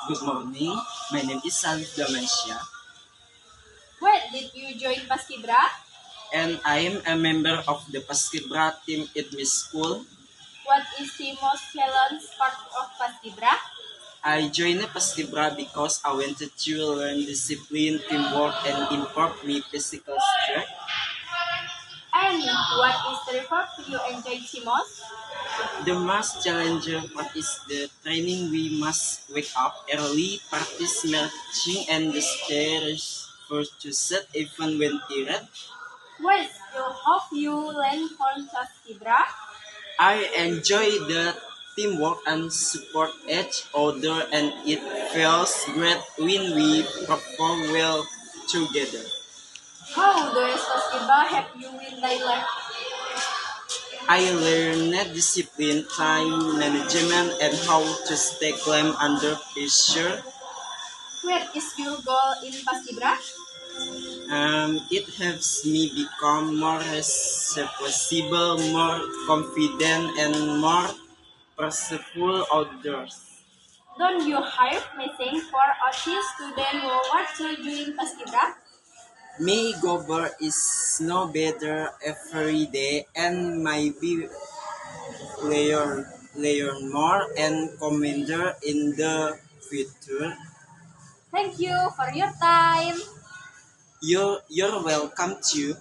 Good morning. My name is Salif Damansya, When did you join Paskibra? and I am a member of the Paskibra team at my school. What is the most challenging part of Paskibra? I joined Paskibra because I wanted to learn discipline, teamwork, and improve my physical strength. And what is the report you enjoyed the most? The most challenging part is the training. We must wake up early, practice marching, and the stairs first to set even when tired. What skill have you learned from Paskibra? I enjoy the teamwork and support each other, and it feels great when we perform well together. How does Paskibra help you in daily life? I learned discipline, time management, and how to stay calm under pressure. What is your goal in Paskibra? It helps me become more responsible, more confident, and more purposeful outdoors. Don't you have missing for autistic students who want to join Paskibra? My goal is no better every day and maybe learn more and commander in the future. Thank you for your time. You're welcome to.